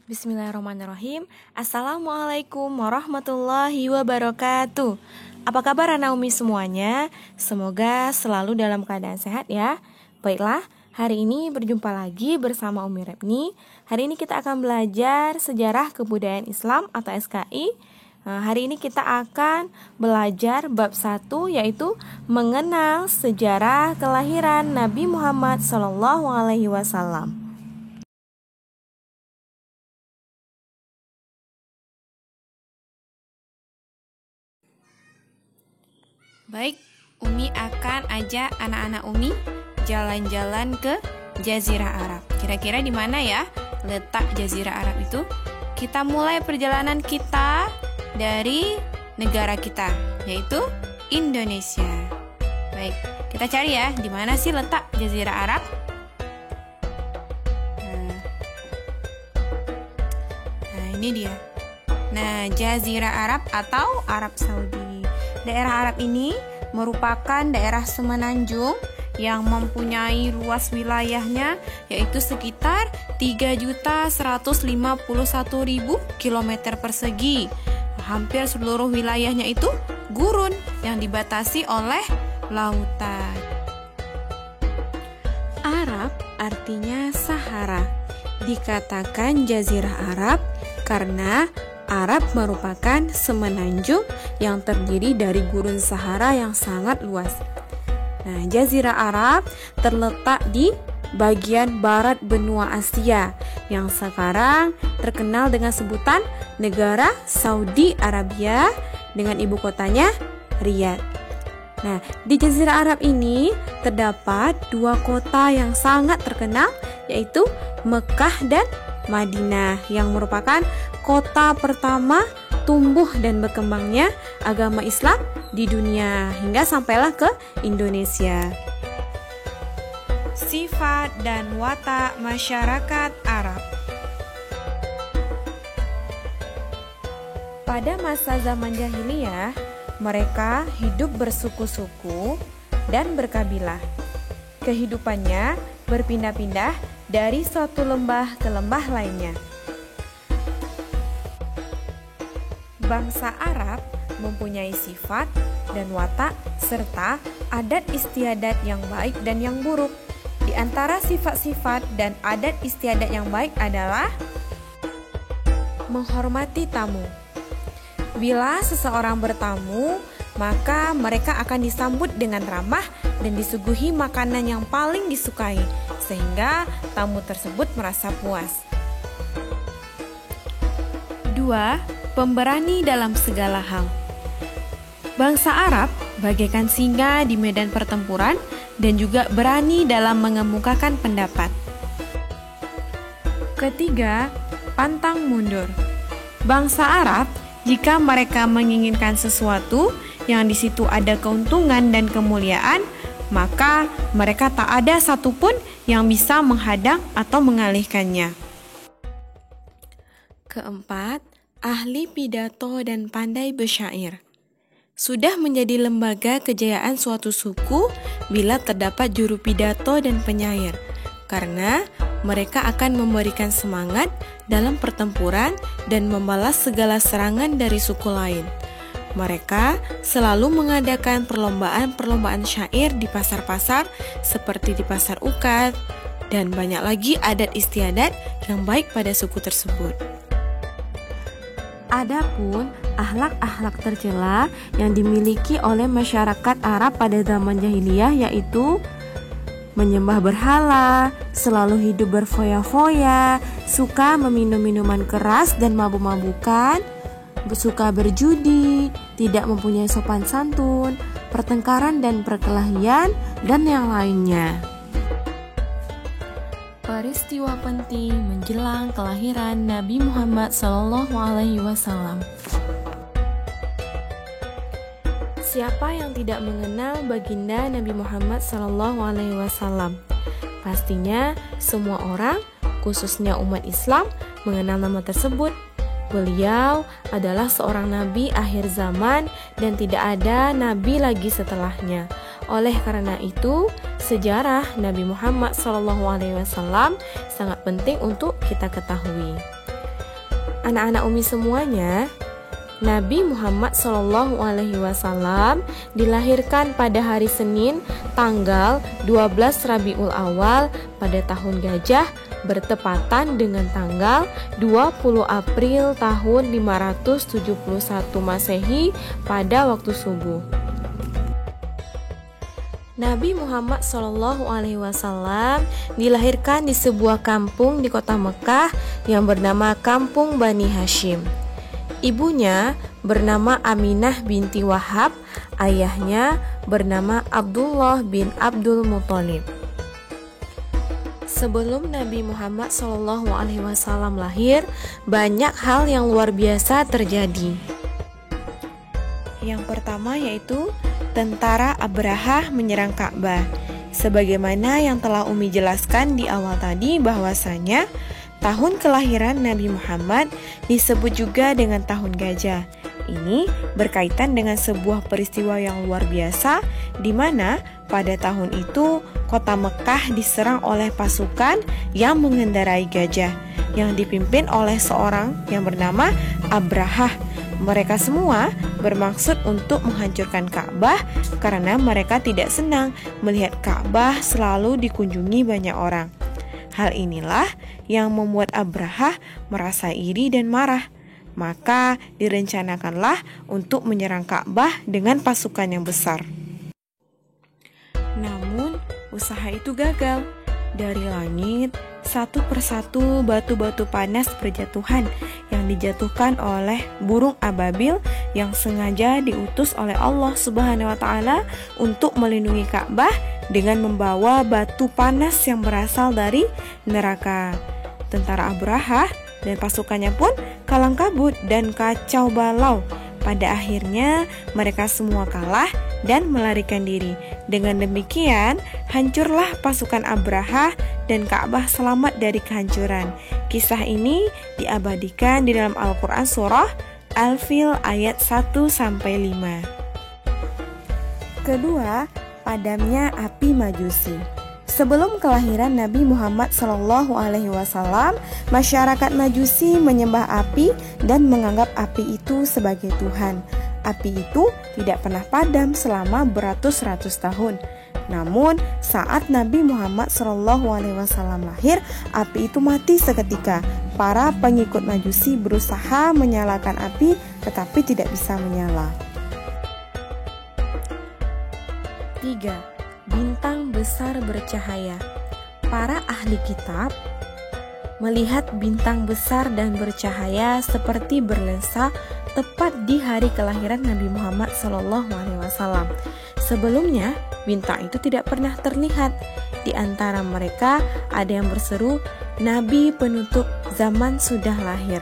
Bismillahirrahmanirrahim. Assalamualaikum warahmatullahi wabarakatuh. Apa kabar anak Umi semuanya? Semoga selalu dalam keadaan sehat ya. Baiklah, hari ini berjumpa lagi bersama Umi Repni. Hari ini kita akan belajar sejarah kebudayaan Islam atau SKI. Hari ini kita akan belajar bab 1, yaitu mengenal sejarah kelahiran Nabi Muhammad SAW. Baik, Umi akan ajak anak-anak Umi jalan-jalan ke Jazirah Arab. Kira-kira di mana ya letak Jazirah Arab itu? Kita mulai perjalanan kita dari negara kita, yaitu Indonesia. Baik, kita cari ya, di mana sih letak Jazirah Arab? Nah, ini dia. Nah, Jazirah Arab atau Arab Saudi. Daerah Arab ini merupakan daerah semenanjung yang mempunyai luas wilayahnya yaitu sekitar 3.151.000 km persegi. Hampir seluruh wilayahnya itu gurun yang dibatasi oleh lautan. Arab artinya Sahara. Dikatakan Jazirah Arab karena Arab merupakan semenanjung yang terdiri dari gurun Sahara yang sangat luas. Nah, Jazirah Arab terletak di bagian barat benua Asia yang sekarang terkenal dengan sebutan negara Saudi Arabia dengan ibu kotanya Riyadh. Nah, di Jazirah Arab ini terdapat dua kota yang sangat terkenal yaitu Mekah dan Madinah yang merupakan kota pertama tumbuh dan berkembangnya agama Islam di dunia hingga sampailah ke Indonesia. Sifat dan watak masyarakat Arab. Pada masa zaman jahiliyah, mereka hidup bersuku-suku dan berkabilah. Kehidupannya berpindah-pindah dari suatu lembah ke lembah lainnya. Bangsa Arab mempunyai sifat dan watak serta adat istiadat yang baik dan yang buruk. Di antara sifat-sifat dan adat istiadat yang baik adalah menghormati tamu. Bila seseorang bertamu, maka mereka akan disambut dengan ramah dan disuguhi makanan yang paling disukai, sehingga tamu tersebut merasa puas. 2. Pemberani dalam segala hal. Bangsa Arab bagaikan singa di medan pertempuran dan juga berani dalam mengemukakan pendapat. Ketiga, pantang mundur. Bangsa Arab, jika mereka menginginkan sesuatu yang di situ ada keuntungan dan kemuliaan, maka mereka tak ada satupun yang bisa menghadang atau mengalihkannya. Keempat, ahli pidato dan pandai bersyair. Sudah menjadi lembaga kejayaan suatu suku bila terdapat juru pidato dan penyair, karena mereka akan memberikan semangat dalam pertempuran dan membalas segala serangan dari suku lain. Mereka selalu mengadakan perlombaan-perlombaan syair di pasar-pasar seperti di Pasar Ukat, dan banyak lagi adat istiadat yang baik pada suku tersebut. Adapun akhlak-akhlak tercela yang dimiliki oleh masyarakat Arab pada zaman jahiliyah yaitu menyembah berhala, selalu hidup berfoya-foya, suka meminum minuman keras dan mabuk-mabukan, suka berjudi, tidak mempunyai sopan santun, pertengkaran dan perkelahian, dan yang lainnya. Peristiwa penting menjelang kelahiran Nabi Muhammad SAW. Siapa yang tidak mengenal baginda Nabi Muhammad SAW? Pastinya semua orang, khususnya umat Islam, mengenal nama tersebut. Beliau adalah seorang nabi akhir zaman dan tidak ada nabi lagi setelahnya. Oleh karena itu, sejarah Nabi Muhammad SAW sangat penting untuk kita ketahui. Anak-anak Umi semuanya, Nabi Muhammad SAW dilahirkan pada hari Senin tanggal 12 Rabiul Awal pada tahun Gajah, bertepatan dengan tanggal 20 April tahun 571 Masehi pada waktu subuh. Nabi Muhammad SAW dilahirkan di sebuah kampung di kota Mekah yang bernama Kampung Bani Hashim. Ibunya bernama Aminah binti Wahab, ayahnya bernama Abdullah bin Abdul Muthalib. Sebelum Nabi Muhammad SAW lahir, banyak hal yang luar biasa terjadi. Yang pertama yaitu tentara Abrahah menyerang Ka'bah. Sebagaimana yang telah Umi jelaskan di awal tadi, bahwasanya tahun kelahiran Nabi Muhammad disebut juga dengan tahun gajah. Ini berkaitan dengan sebuah peristiwa yang luar biasa, di mana pada tahun itu kota Mekah diserang oleh pasukan yang mengendarai gajah yang dipimpin oleh seorang yang bernama Abrahah. Mereka semua bermaksud untuk menghancurkan Ka'bah karena mereka tidak senang melihat Ka'bah selalu dikunjungi banyak orang. Hal inilah yang membuat Abrahah merasa iri dan marah. Maka direncanakanlah untuk menyerang Ka'bah dengan pasukan yang besar. Namun usaha itu gagal. Dari langit, satu persatu batu-batu panas berjatuhan yang dijatuhkan oleh burung ababil yang sengaja diutus oleh Allah Subhanahu wa taala untuk melindungi Ka'bah dengan membawa batu panas yang berasal dari neraka. Tentara Abrahah dan pasukannya pun kalang kabut dan kacau balau. Pada akhirnya mereka semua kalah dan melarikan diri. Dengan demikian, hancurlah pasukan Abrahah dan Ka'bah selamat dari kehancuran. Kisah ini diabadikan di dalam Al-Quran surah Al-Fil ayat 1-5. Kedua, padamnya api Majusi. Sebelum kelahiran Nabi Muhammad SAW, masyarakat Majusi menyembah api dan menganggap api itu sebagai Tuhan. Api itu tidak pernah padam selama beratus-ratus tahun. Namun saat Nabi Muhammad SAW lahir, api itu mati seketika. Para pengikut Majusi berusaha menyalakan api tetapi tidak bisa menyala. 3. Bintang besar bercahaya. Para ahli kitab melihat bintang besar dan bercahaya seperti berlensa tepat di hari kelahiran Nabi Muhammad SAW. Sebelumnya, bintang itu tidak pernah terlihat. Di antara mereka ada yang berseru, Nabi penutup zaman sudah lahir.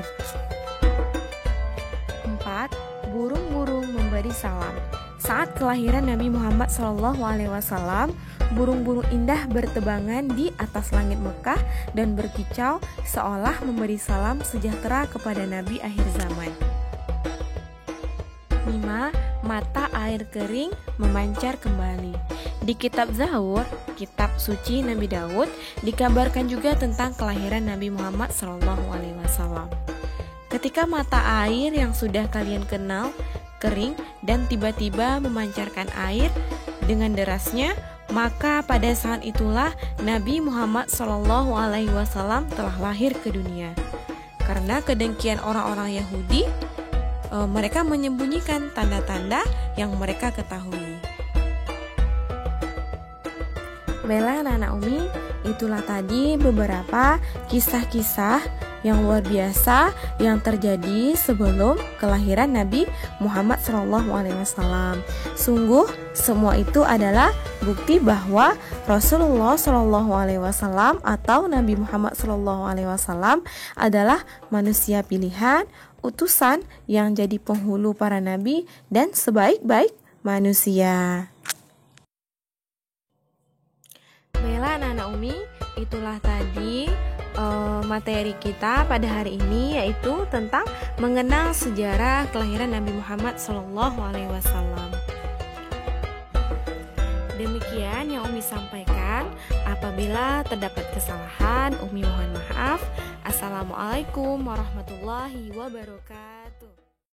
4. Burung-burung memberi salam. Saat kelahiran Nabi Muhammad SAW, burung-burung indah bertebangan di atas langit Mekah dan berkicau seolah memberi salam sejahtera kepada Nabi akhir zaman. 5. Mata air kering memancar kembali. Di kitab Zabur, kitab suci Nabi Daud, dikabarkan juga tentang kelahiran Nabi Muhammad SAW. Ketika mata air yang sudah kalian kenal kering dan tiba-tiba memancarkan air dengan derasnya, maka pada saat itulah Nabi Muhammad SAW telah lahir ke dunia. Karena kedengkian orang-orang Yahudi, mereka menyembunyikan tanda-tanda yang mereka ketahui. Baiklah anak-anak Umi, itulah tadi beberapa kisah-kisah yang luar biasa yang terjadi sebelum kelahiran Nabi Muhammad SAW. Sungguh semua itu adalah bukti bahwa Rasulullah SAW atau Nabi Muhammad SAW adalah manusia pilihan, utusan yang jadi penghulu para nabi dan sebaik-baik manusia. Baiklah anak-anak Umi, itulah tadi materi kita pada hari ini, yaitu tentang mengenal sejarah kelahiran Nabi Muhammad SAW. Demikian yang Umi sampaikan. Apabila terdapat kesalahan, Umi mohon maaf. Assalamualaikum warahmatullahi wabarakatuh.